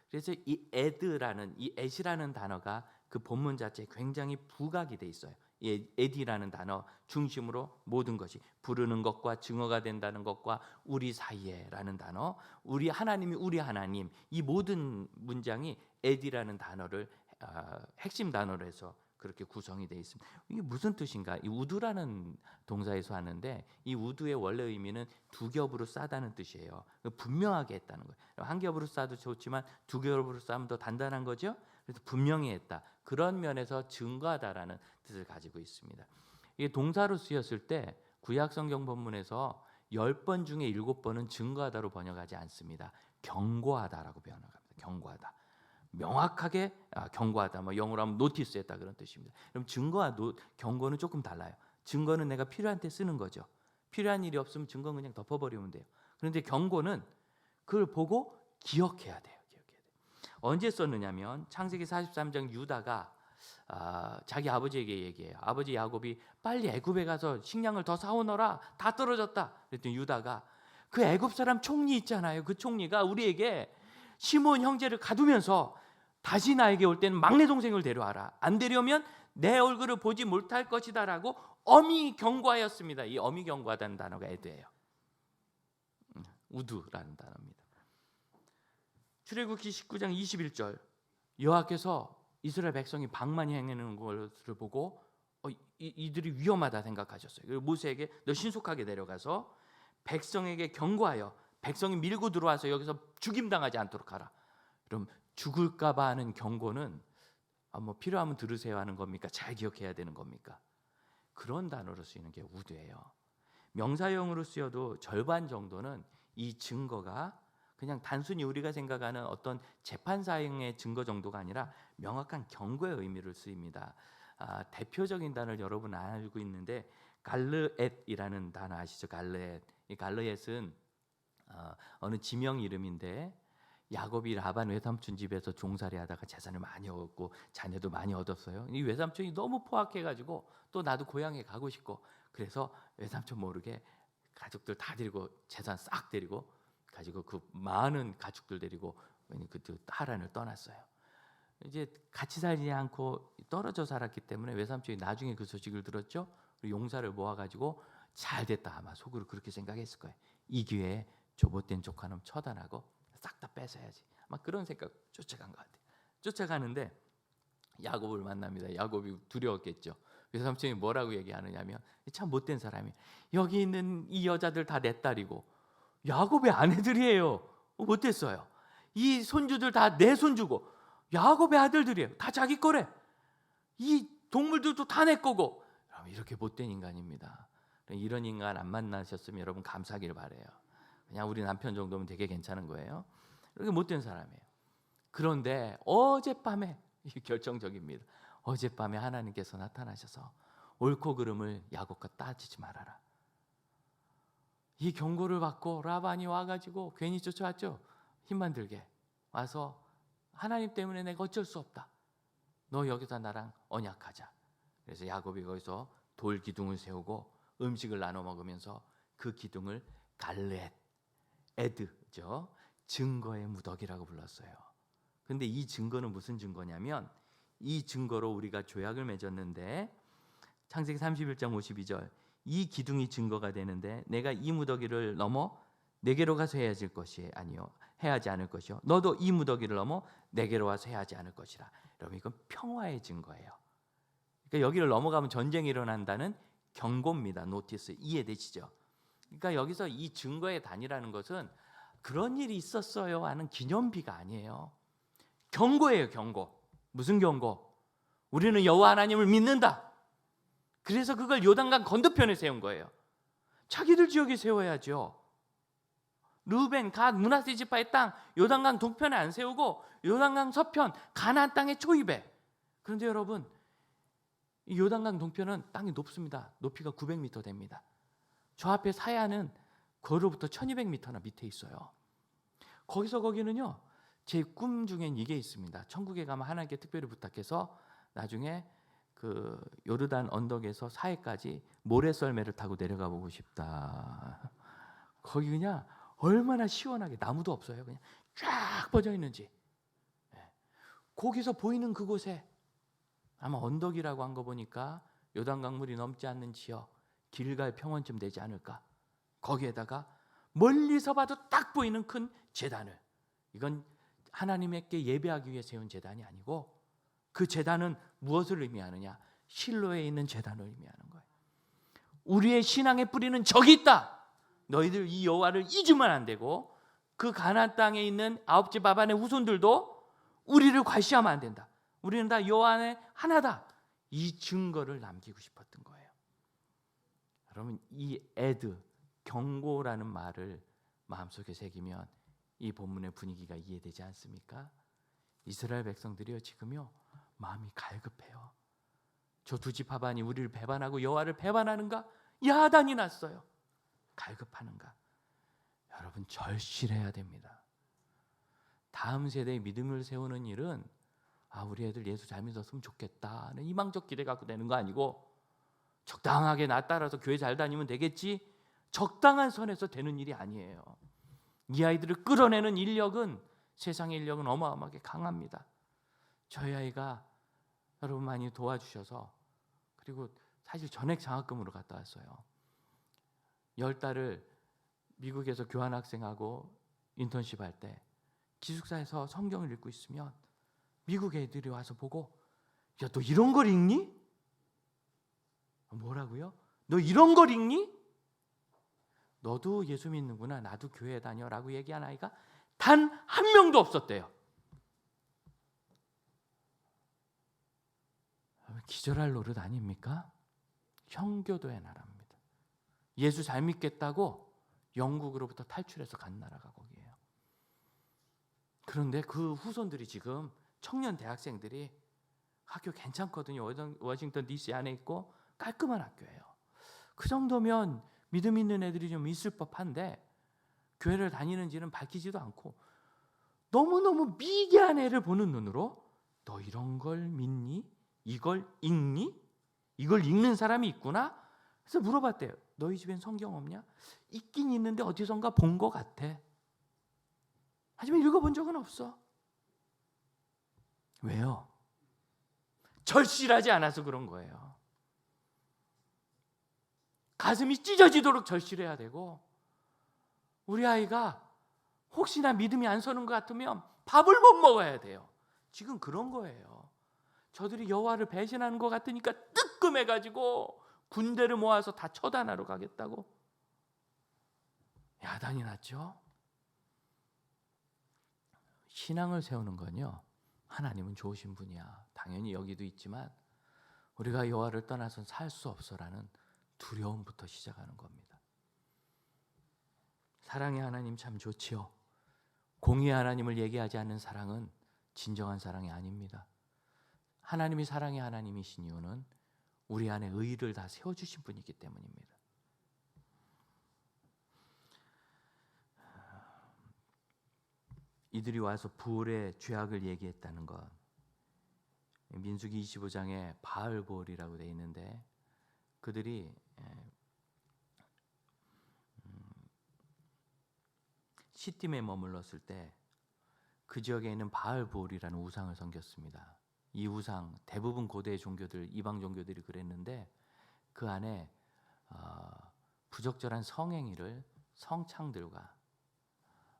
그래서 이 에드라는 이 에시라는 단어가 그 본문 자체에 굉장히 부각이 돼 있어요. 이 에디라는 단어 중심으로 모든 것이 부르는 것과 증거가 된다는 것과 우리 사이에라는 단어, 우리 하나님이 우리 하나님 이 모든 문장이 에디라는 단어를 핵심 단어로 해서 그렇게 구성이 되어 있습니다. 이게 무슨 뜻인가? 이 우두라는 동사에서 하는데 이 우두의 원래 의미는 두 겹으로 싸다는 뜻이에요. 분명하게 했다는 거예요. 한 겹으로 싸도 좋지만 두 겹으로 싸면 더 단단한 거죠. 그래서 분명히 했다. 그런 면에서 증거하다라는 뜻을 가지고 있습니다. 이게 동사로 쓰였을 때 구약 성경 본문에서 10번 중에 7번은 증거하다로 번역하지 않습니다. 경고하다라고 번역합니다. 경고하다. 명확하게 경고하다. 뭐 영어로 하면 노티스했다 그런 뜻입니다. 그럼 증거와 경고는 조금 달라요. 증거는 내가 필요한 때 쓰는 거죠. 필요한 일이 없으면 증거는 그냥 덮어버리면 돼요. 그런데 경고는 그걸 보고 기억해야 돼요. 언제 썼느냐면 창세기 43장 유다가 자기 아버지에게 얘기해요. 아버지 야곱이 빨리 애굽에 가서 식량을 더 사오너라, 다 떨어졌다. 그랬더니 유다가 그 애굽 사람 총리 있잖아요. 그 총리가 우리에게 시몬 형제를 가두면서 다시 나에게 올 때는 막내 동생을 데려와라. 안 데려오면 내 얼굴을 보지 못할 것이다라고 엄히 경고하였습니다. 이 엄히 경고하다는 단어가 에드예요. 우두라는 단어입니다. 출애굽기 19장 21절 여호와께서 이스라엘 백성이 방만히 행하는 것을 보고 이들이 위험하다 생각하셨어요. 그리고 모세에게 너 신속하게 내려가서 백성에게 경고하여 백성이 밀고 들어와서 여기서 죽임당하지 않도록 하라. 그럼 죽을까 봐 하는 경고는 뭐 필요하면 들으세요 하는 겁니까? 잘 기억해야 되는 겁니까? 그런 단어로 쓰이는 게 우두예요. 명사형으로 쓰여도 절반 정도는 이 증거가 그냥 단순히 우리가 생각하는 어떤 재판사형의 증거 정도가 아니라 명확한 경고의 의미를 쓰입니다. 대표적인 단어를 여러분 알고 있는데 갈르엣이라는 단어 아시죠? 갈르엣. 이 갈르엣은 어느 지명 이름인데 야곱이 라반 외삼촌 집에서 종살이 하다가 재산을 많이 얻고 자녀도 많이 얻었어요. 이 외삼촌이 너무 포악해가지고 또 나도 고향에 가고 싶고 그래서 외삼촌 모르게 가족들 다 데리고 재산 싹 데리고 가지고 그 많은 가축들 데리고 그 하란을 떠났어요. 이제 같이 살지 않고 떨어져 살았기 때문에 외삼촌이 나중에 그 소식을 들었죠. 용사를 모아가지고 잘 됐다 아마 속으로 그렇게 생각했을 거예요. 이 기회에 조봇된 조카놈 처단하고 싹 다 뺏어야지. 막 그런 생각 쫓아간 것 같아요. 쫓아가는데 야곱을 만납니다. 야곱이 두려웠겠죠. 외삼촌이 뭐라고 얘기하느냐면 참 못된 사람이 여기 있는 이 여자들 다 내 딸이고 야곱의 아내들이에요. 못됐어요. 이 손주들 다 내 손주고 야곱의 아들들이에요. 다 자기 거래. 이 동물들도 다 내 거고. 이렇게 못된 인간입니다. 이런 인간 안 만나셨으면 여러분 감사하길 바래요. 그냥 우리 남편 정도면 되게 괜찮은 거예요. 이렇게 못된 사람이에요. 그런데 어젯밤에 이게 결정적입니다. 어젯밤에 하나님께서 나타나셔서 옳고 그름을 야곱과 따지지 말아라. 이 경고를 받고 라반이 와가지고 괜히 쫓아왔죠. 힘만 들게 와서 하나님 때문에 내가 어쩔 수 없다. 너 여기서 나랑 언약하자. 그래서 야곱이 거기서 돌 기둥을 세우고 음식을 나눠 먹으면서 그 기둥을 갈렛, 에드죠. 증거의 무더기라고 불렀어요. 근데 이 증거는 무슨 증거냐면 이 증거로 우리가 조약을 맺었는데 창세기 31장 52절 이 기둥이 증거가 되는데 내가 이 무더기를 넘어 내게로 가서 헤어질 것이 아니요 해하지 않을 것이요 너도 이 무더기를 넘어 내게로 와서 해하지 않을 것이라. 여러분 이건 평화의 증거예요. 그러니까 여기를 넘어가면 전쟁이 일어난다는 경고입니다. 노티스 이해되시죠? 그러니까 여기서 이 증거의 단위라는 것은 그런 일이 있었어요 하는 기념비가 아니에요. 경고예요. 경고. 무슨 경고? 우리는 여호와 하나님을 믿는다. 그래서 그걸 요단강 건너편에 세운 거예요. 자기들 지역에 세워야죠. 르우벤, 갓, 므낫세 지파의 땅 요단강 동편에 안 세우고 요단강 서편 가나안 땅의 초입에. 그런데 여러분 이 요단강 동편은 땅이 높습니다. 높이가 900m 됩니다. 저 앞에 사야는 거로부터 1200m나 밑에 있어요. 거기는요 제 꿈 중엔 이게 있습니다. 천국에 가면 하나님께 특별히 부탁해서 나중에 그 요르단 언덕에서 사해까지 모래썰매를 타고 내려가 보고 싶다. 거기 그냥 얼마나 시원하게 나무도 없어요. 그냥 쫙 뻗어 있는지. 거기서 보이는 그곳에 아마 언덕이라고 한 거 보니까 요단강물이 넘지 않는 지역 길갈 평원쯤 되지 않을까. 거기에다가 멀리서 봐도 딱 보이는 큰 제단을 이건 하나님께 예배하기 위해 세운 제단이 아니고 그 제단은 무엇을 의미하느냐? 실로에 있는 제단을 의미하는 거예요. 우리의 신앙의 뿌리는 저기 있다. 너희들 이 여호와를 잊으면 안 되고 그 가나안 땅에 있는 아홉 집 아반의 후손들도 우리를 과시하면 안 된다. 우리는 다 여호와 안에 하나다. 이 증거를 남기고 싶었던 거예요. 여러분 이 에드 경고라는 말을 마음속에 새기면 이 본문의 분위기가 이해되지 않습니까? 이스라엘 백성들이요 지금요 마음이 갈급해요. 저 두 집 하반이 우리를 배반하고 여호와를 배반하는가? 야단이 났어요. 갈급하는가? 여러분, 절실해야 됩니다. 다음 세대의 믿음을 세우는 일은 우리 애들 예수 잘 믿었으면 좋겠다는 희망적 기대 갖고 되는 거 아니고, 적당하게 나 따라서 교회 잘 다니면 되겠지, 적당한 선에서 되는 일이 아니에요. 이 아이들을 끌어내는 인력은, 세상의 인력은 어마어마하게 강합니다. 저희 아이가 여러분 많이 도와주셔서, 그리고 사실 전액 장학금으로 갔다 왔어요. 10달을 미국에서 교환학생하고 인턴십 할 때 기숙사에서 성경을 읽고 있으면 미국 애들이 와서 보고, 야, 너 이런 걸 읽니? 뭐라고요? 너 이런 걸 읽니? 너도 예수 믿는구나, 나도 교회 다녀라고 얘기한 아이가 단 한 명도 없었대요. 기절할 노릇 아닙니까? 형교도의 나라입니다. 예수 잘 믿겠다고 영국으로부터 탈출해서 간 나라가 거기예요. 그런데 그 후손들이 지금 청년 대학생들이 학교 괜찮거든요. 워싱턴 DC 안에 있고 깔끔한 학교예요. 그 정도면 믿음 있는 애들이 좀 있을 법한데, 교회를 다니는지는 밝히지도 않고 너무너무 미개한 애를 보는 눈으로, 너 이런 걸 믿니? 이걸 읽니? 이걸 읽는 사람이 있구나? 그래서 물어봤대요. 너희 집엔 성경 없냐? 있긴 있는데 어디선가 본 것 같아. 하지만 읽어본 적은 없어. 왜요? 절실하지 않아서 그런 거예요. 가슴이 찢어지도록 절실해야 되고, 우리 아이가 혹시나 믿음이 안 서는 것 같으면 밥을 못 먹어야 돼요. 지금 그런 거예요. 저들이 여호와를 배신하는 것 같으니까 뜨끔해가지고 군대를 모아서 다 처단하러 가겠다고 야단이 났죠. 신앙을 세우는 건요, 하나님은 좋으신 분이야, 당연히 여기도 있지만 우리가 여호와를 떠나선 살 수 없어라는 두려움부터 시작하는 겁니다. 사랑의 하나님 참 좋지요. 공의의 하나님을 얘기하지 않는 사랑은 진정한 사랑이 아닙니다. 하나님이 사랑의 하나님이신 이유는 우리 안에 의를 다 세워주신 분이기 때문입니다. 이들이 와서 부올의 죄악을 얘기했다는 것, 민수기 25장에 바알보올이라고 되어 있는데, 그들이 시딤에 머물렀을 때 그 지역에 있는 바알보올이라는 우상을 섬겼습니다. 이 우상, 대부분 고대 종교들, 이방 종교들이 그랬는데, 그 안에 부적절한 성행위를 성창들과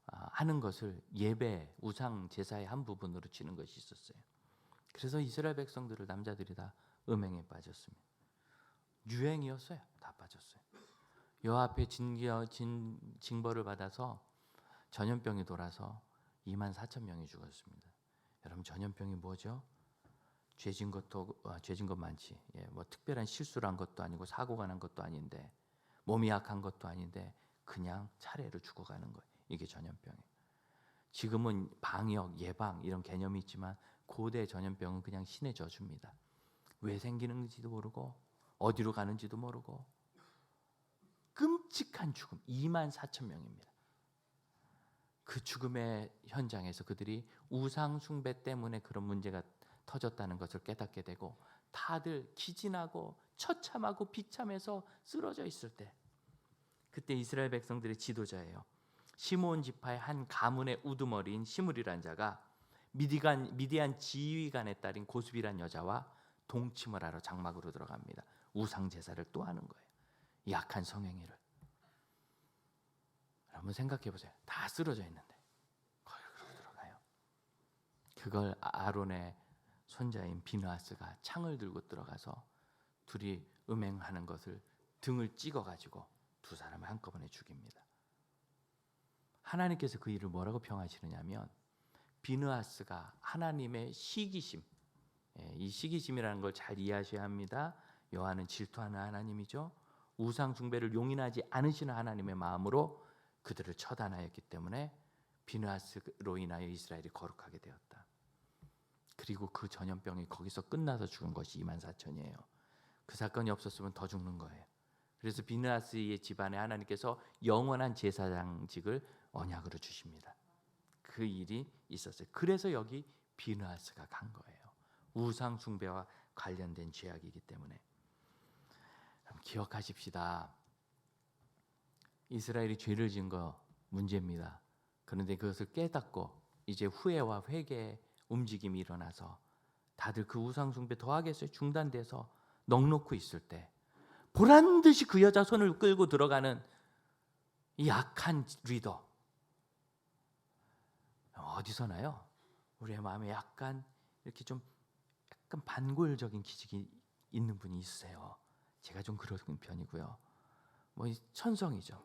하는 것을 예배, 우상 제사의 한 부분으로 치는 것이 있었어요. 그래서 이스라엘 백성들을, 남자들이 다 음행에 빠졌습니다. 유행이었어요. 다 빠졌어요. 여호와 앞에 징벌을 받아서 전염병이 돌아서 24,000명이 죽었습니다. 여러분, 전염병이 뭐죠? 죄진 것 많지. 뭐 특별한 실수를 한 것도 아니고 사고가 난 것도 아닌데, 몸이 약한 것도 아닌데 그냥 차례로 죽어가는 거예요. 이게 전염병이에요. 지금은 방역, 예방 이런 개념이 있지만 고대 전염병은 그냥 신의 저주입니다. 왜 생기는지도 모르고 어디로 가는지도 모르고 끔찍한 죽음, 24,000명입니다. 그 죽음의 현장에서 그들이 우상 숭배 때문에 그런 문제가 터졌다는 것을 깨닫게 되고, 다들 기진하고 처참하고 비참해서 쓰러져 있을 때, 그때 이스라엘 백성들의 지도자예요. 시므온 지파의 한 가문의 우두머리인 시므리란 자가 미디안 지휘관의 딸인 고수비란 여자와 동침을 하러 장막으로 들어갑니다. 우상 제사를 또 하는 거예요. 약한 성행위를. 한번 생각해 보세요. 다 쓰러져 있는데 거기로 들어가요. 그걸 아론의 손자인 비느하스가 창을 들고 들어가서 둘이 음행하는 것을 등을 찍어가지고 두 사람을 한꺼번에 죽입니다. 하나님께서 그 일을 뭐라고 평하시느냐면, 비느하스가 하나님의 시기심, 이 시기심이라는 걸 잘 이해하셔야 합니다. 여호와는 질투하는 하나님이죠. 우상 숭배를 용인하지 않으시는 하나님의 마음으로 그들을 처단하였기 때문에 비느하스로 인하여 이스라엘이 거룩하게 되었다. 그리고 그 전염병이 거기서 끝나서 죽은 것이 24,000이에요. 그 사건이 없었으면 더 죽는 거예요. 그래서 비느하스의 집안에 하나님께서 영원한 제사장직을 언약으로 주십니다. 그 일이 있었어요. 그래서 여기 비느하스가 간 거예요. 우상 숭배와 관련된 죄악이기 때문에. 기억하십시다. 이스라엘이 죄를 지은 거 문제입니다. 그런데 그것을 깨닫고 이제 후회와 회개의 움직임이 일어나서 다들 그 우상 숭배 더 하겠어요? 중단돼서 넋놓고 있을 때 보란듯이 그 여자 손을 끌고 들어가는 이 악한 리더, 어디서나요? 우리의 마음에 약간 이렇게 좀 약간 반골적인 기질이 있는 분이 있으세요. 제가 좀 그런 편이고요. 뭐 천성이죠.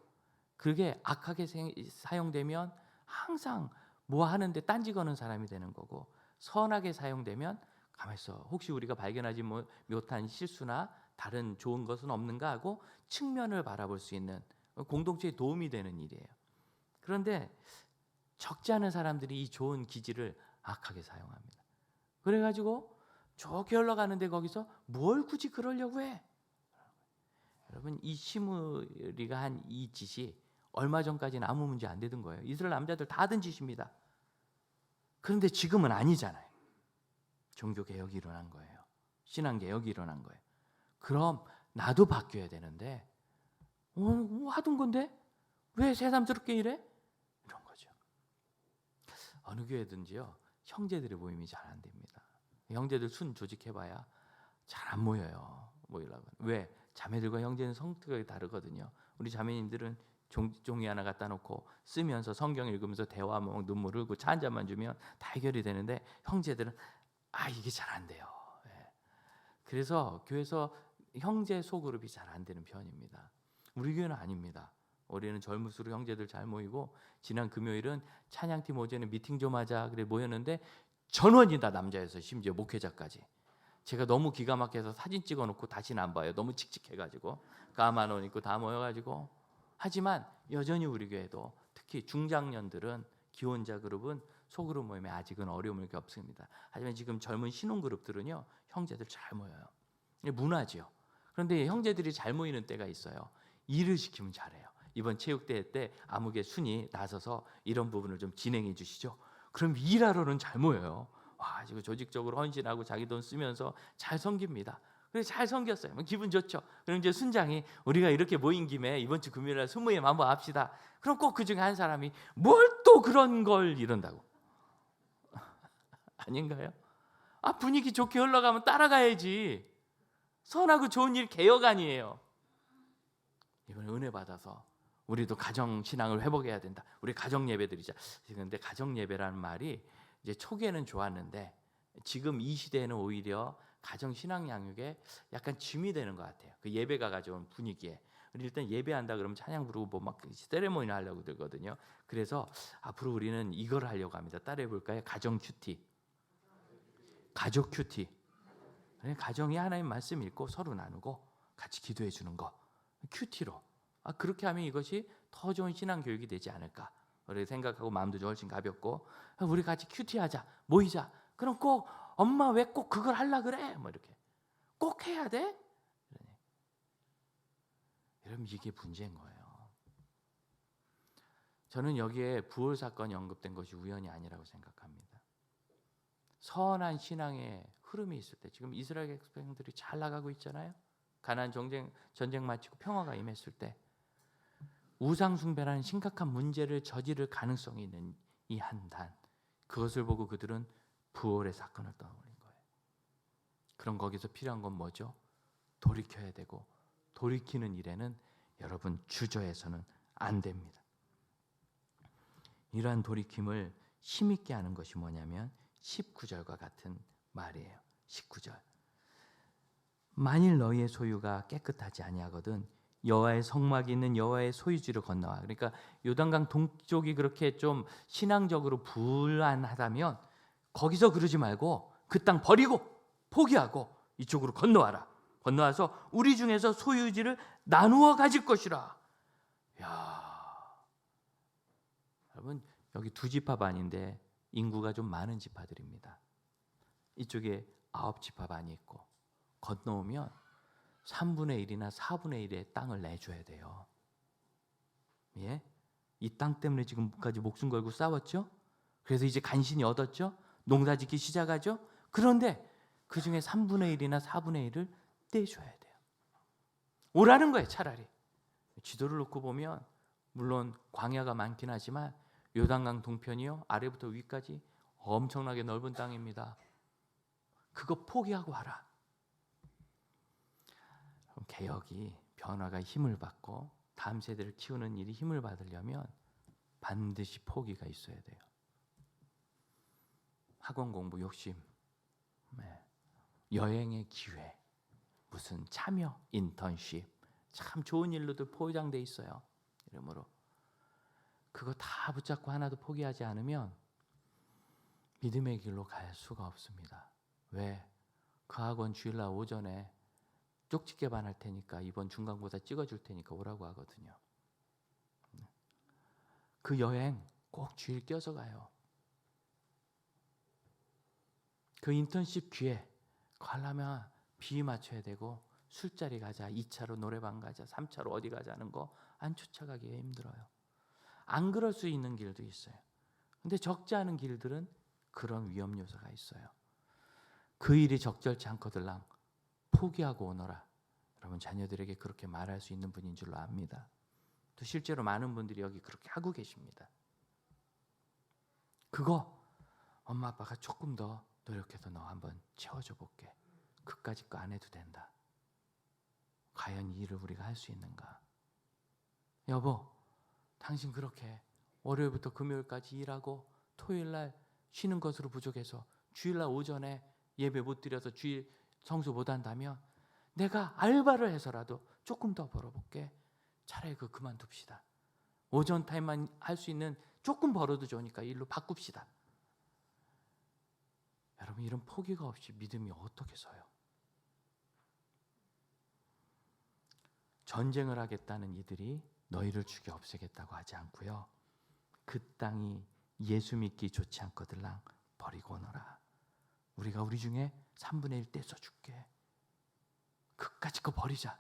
그게 악하게 사용되면 항상 뭐 하는데 딴지 거는 사람이 되는 거고, 선하게 사용되면 가만히 있어. 혹시 우리가 발견하지 못한 실수나 다른 좋은 것은 없는가 하고 측면을 바라볼 수 있는 공동체에 도움이 되는 일이에요. 그런데 적지 않은 사람들이 이 좋은 기질을 악하게 사용합니다. 그래가지고 좋게 흘러가는데 거기서 뭘 굳이 그러려고 해? 여러분, 이 시므리가 한 이 짓이 얼마 전까지는 아무 문제 안 되던 거예요. 이스라엘 남자들 다 하던 짓입니다. 그런데 지금은 아니잖아요. 종교개혁이 일어난 거예요. 신앙개혁이 일어난 거예요. 그럼 나도 바뀌어야 되는데 뭐 하던 건데 왜 새삼스럽게 이래? 이런 거죠. 어느 교회든지요, 형제들의 모임이 잘 안 됩니다. 형제들 순 조직해봐야 잘 안 모여요. 모이려고. 왜? 자매들과 형제는 성격이 다르거든요. 우리 자매님들은 종이 하나 갖다 놓고 쓰면서 성경 읽으면서 대화하면 눈물 흘고 차 한 잔만 주면 다 해결이 되는데, 형제들은 이게 잘 안 돼요. 예. 그래서 교회에서 형제 소그룹이 잘 안 되는 편입니다. 우리 교회는 아닙니다. 우리는 젊을수록 형제들 잘 모이고, 지난 금요일은 찬양팀 오전에 미팅 좀 하자 그래 모였는데 전원이 다 남자여서 심지어 목회자까지. 제가 너무 기가 막혀서 사진 찍어놓고 다시는 안 봐요. 너무 칙칙해가지고 까만 옷 입고 다 모여가지고. 하지만 여전히 우리 교회도 특히 중장년들은, 기혼자 그룹은 소그룹 모임에 아직은 어려움이 없습니다. 하지만 지금 젊은 신혼그룹들은요, 형제들 잘 모여요. 이게 문화죠. 그런데 형제들이 잘 모이는 때가 있어요. 일을 시키면 잘해요. 이번 체육대회 때 아무개 순이 나서서 이런 부분을 좀 진행해 주시죠. 그럼 일하러는 잘 모여요. 지금 조직적으로 헌신하고 자기 돈 쓰면서 잘 섬깁니다. 그래서 잘 섬겼어요. 기분 좋죠. 그럼 이제 순장이 우리가 이렇게 모인 김에 이번 주 금요일날 순모임 한번 합시다. 그럼 꼭 그 중에 한 사람이 뭘 또 그런 걸 이런다고. 아닌가요? 분위기 좋게 흘러가면 따라가야지. 선하고 좋은 일 개혁 아니에요. 이번에 은혜 받아서 우리도 가정 신앙을 회복해야 된다. 우리 가정 예배 드리자. 그런데 가정 예배라는 말이 이제 초기에는 좋았는데 지금 이 시대에는 오히려 가정 신앙 양육에 약간 짐이 되는 것 같아요. 그 예배가 가져온 분위기에. 일단 예배한다 그러면 찬양 부르고 뭐 막 세레모니 하려고 들거든요. 그래서 앞으로 우리는 이걸 하려고 합니다. 따라해 볼까요? 가정 큐티. 가족 큐티. 가정이 하나님 말씀 읽고 서로 나누고 같이 기도해 주는 거. 큐티로. 그렇게 하면 이것이 더 좋은 신앙 교육이 되지 않을까. 우리 생각하고 마음도 좀 훨씬 가볍고, 우리 같이 큐티하자, 모이자. 그럼 꼭 엄마 왜 꼭 그걸 하려 그래? 뭐 이렇게 꼭 해야 돼? 여러분, 이게 문제인 거예요. 저는 여기에 부활 사건이 언급된 것이 우연이 아니라고 생각합니다. 선한 신앙의 흐름이 있을 때, 지금 이스라엘 백성들이 잘 나가고 있잖아요. 가나안 전쟁 마치고 평화가 임했을 때 우상 숭배라는 심각한 문제를 저지를 가능성이 있는 이 한단, 그것을 보고 그들은 부활의 사건을 떠올린 거예요. 그럼 거기서 필요한 건 뭐죠? 돌이켜야 되고, 돌이키는 일에는 여러분 주저해서는 안 됩니다. 이러한 돌이킴을 힘있게 하는 것이 뭐냐면 19절과 같은 말이에요. 19절. 만일 너희의 소유가 깨끗하지 아니하거든 여호와의 성막이 있는 여호와의 소유지로 건너와. 그러니까 요단강 동쪽이 그렇게 좀 신앙적으로 불안하다면 거기서 그러지 말고 그 땅 버리고 포기하고 이쪽으로 건너와라. 건너와서 우리 중에서 소유지를 나누어 가질 것이라. 여러분, 여기 두 지파 반인데 인구가 좀 많은 지파들입니다. 이쪽에 9지파 반이 있고, 건너오면 3분의 1이나 4분의 1의 땅을 내줘야 돼요. 예? 이 땅 때문에 지금까지 목숨 걸고 싸웠죠? 그래서 이제 간신히 얻었죠? 농사 짓기 시작하죠? 그런데 그 중에 3분의 1이나 4분의 1을 떼줘야 돼요. 오라는 거예요, 차라리. 지도를 놓고 보면 물론 광야가 많긴 하지만 요단강 동편이요, 아래부터 위까지 엄청나게 넓은 땅입니다. 그거 포기하고 와라. 개혁이, 변화가 힘을 받고 다음 세대를 키우는 일이 힘을 받으려면 반드시 포기가 있어야 돼요. 학원 공부 욕심, 여행의 기회, 무슨 참여, 인턴십, 참 좋은 일로도 포장돼 있어요. 이러므로 그거 다 붙잡고 하나도 포기하지 않으면 믿음의 길로 갈 수가 없습니다. 왜? 그 학원 주일날 오전에 쪽지 개반할 테니까 이번 중간고사 찍어줄 테니까 오라고 하거든요. 그 여행 꼭 주일 껴서 가요. 그 인턴십 기회 가려면 비 맞춰야 되고 술자리 가자, 2차로 노래방 가자, 3차로 어디 가자는 거 안 쫓아가기 힘들어요. 안 그럴 수 있는 길도 있어요. 근데 적지 않은 길들은 그런 위험 요소가 있어요. 그 일이 적절치 않거들랑 포기하고 오너라. 여러분, 자녀들에게 그렇게 말할 수 있는 분인 줄로 압니다. 또 실제로 많은 분들이 여기 그렇게 하고 계십니다. 그거 엄마 아빠가 조금 더 노력해서 너 한번 채워줘 볼게. 그까짓 거 안 해도 된다. 과연 이 일을 우리가 할 수 있는가? 여보, 당신 그렇게 월요일부터 금요일까지 일하고 토요일날 쉬는 것으로 부족해서 주일날 오전에 예배 못 드려서 주일 성수 못 한다면 내가 알바를 해서라도 조금 더 벌어볼게. 차라리 그거 그만둡시다. 오전 타임만 할 수 있는 조금 벌어도 좋으니까 일로 바꿉시다. 여러분, 이런 포기가 없이 믿음이 어떻게 서요? 전쟁을 하겠다는 이들이 너희를 죽여 없애겠다고 하지 않고요. 그 땅이 예수 믿기 좋지 않거들랑 버리고 오너라. 우리가 우리 중에 3분의 1 떼서 줄게. 그까짓 거 버리자.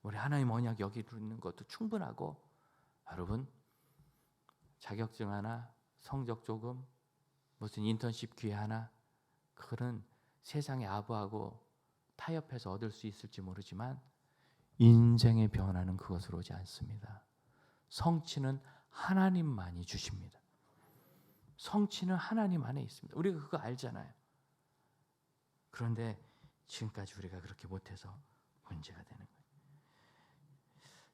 우리 하나님 언약 여기는 것도 충분하고, 여러분 자격증 하나, 성적 조금, 무슨 인턴십 기회 하나, 그거는 세상의 아부하고 타협해서 얻을 수 있을지 모르지만 인생의 변화는 그것으로 오지 않습니다. 성취는 하나님만이 주십니다. 성취는 하나님 안에 있습니다. 우리가 그거 알잖아요. 그런데 지금까지 우리가 그렇게 못해서 문제가 되는 거예요.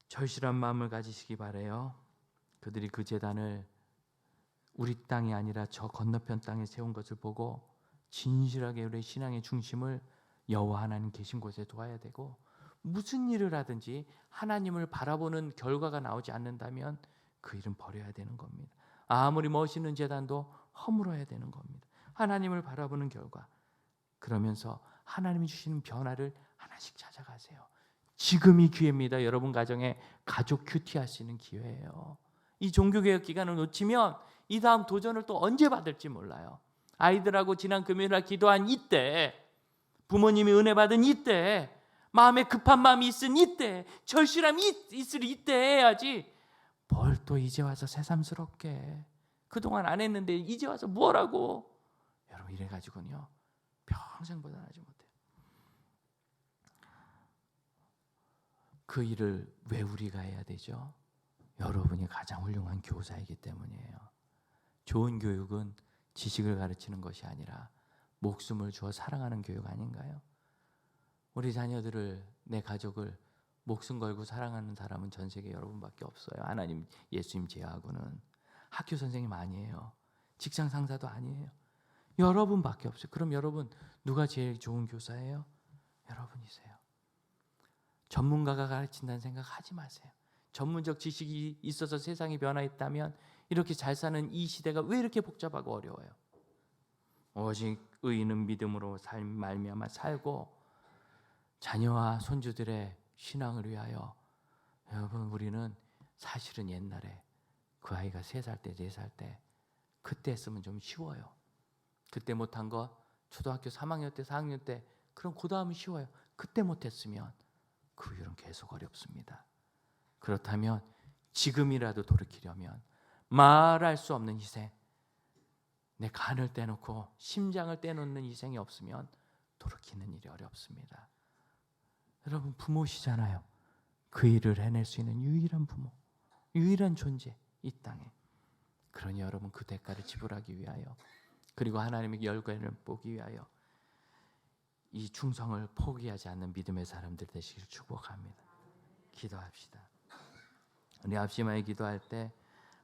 절실한 마음을 가지시기 바라요. 그들이 그 제단을 우리 땅이 아니라 저 건너편 땅에 세운 것을 보고 진실하게 우리의 신앙의 중심을 여호와 하나님 계신 곳에 둬야 되고, 무슨 일을 하든지 하나님을 바라보는 결과가 나오지 않는다면 그 일은 버려야 되는 겁니다. 아무리 멋있는 제단도 허물어야 되는 겁니다. 하나님을 바라보는 결과, 그러면서 하나님이 주시는 변화를 하나씩 찾아가세요. 지금이 기회입니다. 여러분 가정에 가족 큐티할 수 있는 기회예요. 이 종교개혁 기간을 놓치면 이 다음 도전을 또 언제 받을지 몰라요. 아이들하고 지난 금요일날 기도한 이때, 부모님이 은혜 받은 이때, 마음에 급한 마음이 있은 이때, 절실함이 있을 이때 해야지. 뭘 또 이제 와서 새삼스럽게 그동안 안 했는데 이제 와서 뭐라고. 여러분, 이래가지고는요 평생 벗어나지 못해요. 그 일을 왜 우리가 해야 되죠? 여러분이 가장 훌륭한 교사이기 때문이에요. 좋은 교육은 지식을 가르치는 것이 아니라 목숨을 주어 사랑하는 교육 아닌가요? 우리 자녀들을, 내 가족을 목숨 걸고 사랑하는 사람은 전 세계 여러분밖에 없어요. 하나님, 예수님 제외하고는. 학교 선생님 아니에요. 직장 상사도 아니에요. 여러분밖에 없어요. 그럼 여러분 누가 제일 좋은 교사예요? 여러분이세요. 전문가가 가르친다는 생각하지 마세요. 전문적 지식이 있어서 세상이 변화했다면 이렇게 잘 사는 이 시대가 왜 이렇게 복잡하고 어려워요? 오직 의인은 믿음으로 말미암아 살고 자녀와 손주들의 신앙을 위하여. 여러분, 우리는 사실은 옛날에 그 아이가 3살 때, 4살 때 그때 했으면 좀 쉬워요. 그때 못한 거 초등학교 3학년 때, 4학년 때, 그럼 그 다음은 쉬워요. 그때 못했으면 그 일은 계속 어렵습니다. 그렇다면 지금이라도 돌이키려면 말할 수 없는 희생, 내 간을 떼놓고 심장을 떼놓는 희생이 없으면 돌이키는 일이 어렵습니다. 여러분, 부모시잖아요. 그 일을 해낼 수 있는 유일한 부모, 유일한 존재 이 땅에. 그러니 여러분, 그 대가를 지불하기 위하여, 그리고 하나님의 열매를 보기 위하여 이 충성을 포기하지 않는 믿음의 사람들 되시길 축복합니다. 기도합시다. 우리 앞심하에 기도할 때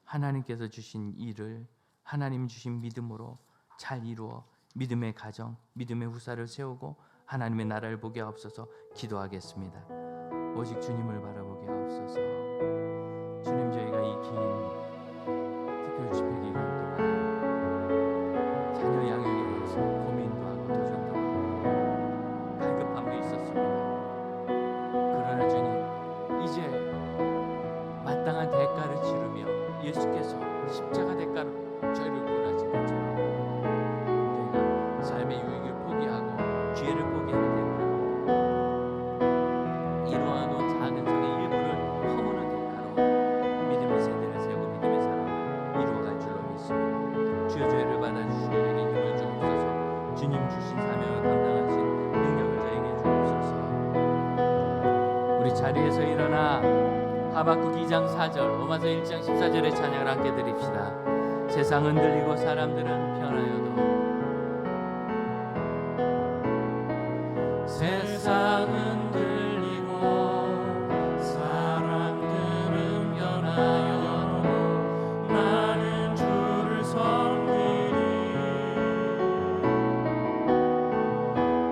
하나님께서 주신 일을 하나님 주신 믿음으로 잘 이루어 믿음의 가정, 믿음의 후사를 세우고 하나님의 나라를 보게 하옵소서. 기도하겠습니다. 오직 주님을 바라보게 하옵소서. 주님, 저희가 이 긴 특별 집회 기간 동안 자녀 양육에 대해서 고민도 하고 도전도 하고 갈급함도 있었습니다. 그러나 주님, 이제 마땅한 대가를 치르며 예수께서 십자가 대가로 저희를 구원하신 것처럼 저희가 삶의 유익을 포기하고 기회를 포기하는 대가로, 이루어놓은 작은 성의 일부를 허무는 대가로 믿음의 세대를 세우고 믿음의 사람을 이루어갈 줄로 믿습니다. 주여, 저희를 받아주시고 저에게 힘을 주옵소서. 주님 주신 사명을 감당하신 능력을 저에게 주옵소서. 우리 자리에서 일어나 하박국 2장 4절, 로마서 1장 14절의 찬양을 함께 드립시다. 세상 흔들리고 사람들은 변하여도, 세상 흔들리고 사람들은 변하여도 나는 주를 섬기리.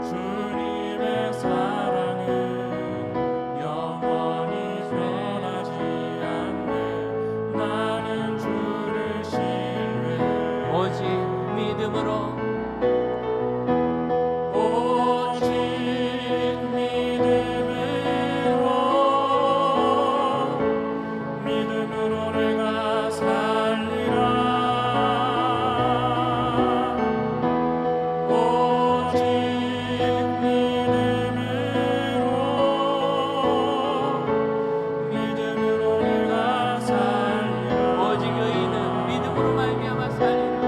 주님의 사랑은 영원히 변하지 않네. 나는 주를 신뢰. 오직 믿음으로, 오직 믿음으로 내가 살리라. 오직 믿음으로 내가 살리라. 오직 의인은 믿음으로 말미암아 살리라.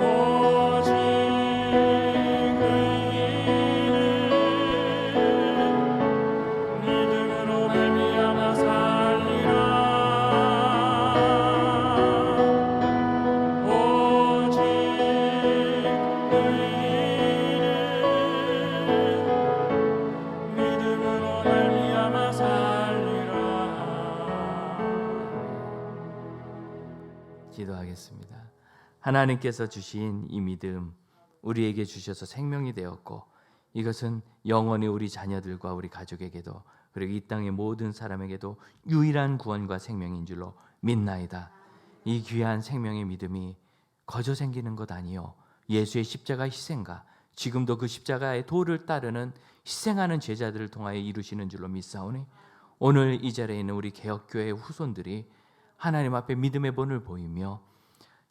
오직 의인은 믿음으로 말미암아 살리라. 오직 의인은 믿음으로 말미암아 살리라. 기도하겠습니다. 하나님께서 주신 이 믿음, 우리에게 주셔서 생명이 되었고, 이것은 영원히 우리 자녀들과 우리 가족에게도, 그리고 이 땅의 모든 사람에게도 유일한 구원과 생명인 줄로 믿나이다. 이 귀한 생명의 믿음이 거저 생기는 것 아니요, 예수의 십자가 희생과 지금도 그 십자가의 도를 따르는 희생하는 제자들을 통하여 이루시는 줄로 믿사오니, 오늘 이 자리에 있는 우리 개혁교회의 후손들이 하나님 앞에 믿음의 본을 보이며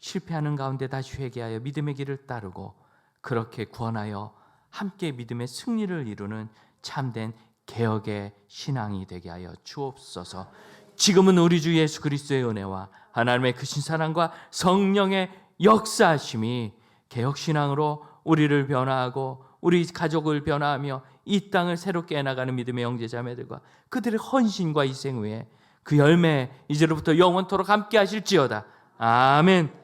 실패하는 가운데 다시 회개하여 믿음의 길을 따르고, 그렇게 구원하여 함께 믿음의 승리를 이루는 참된 개혁의 신앙이 되게 하여 주옵소서. 지금은 우리 주 예수 그리스도의 은혜와 하나님의 크신 사랑과 성령의 역사하심이 개혁신앙으로 우리를 변화하고 우리 가족을 변화하며 이 땅을 새롭게 해나가는 믿음의 형제자매들과 그들의 헌신과 희생 후에 그 열매 이제로부터 영원토록 함께 하실지어다. 아멘.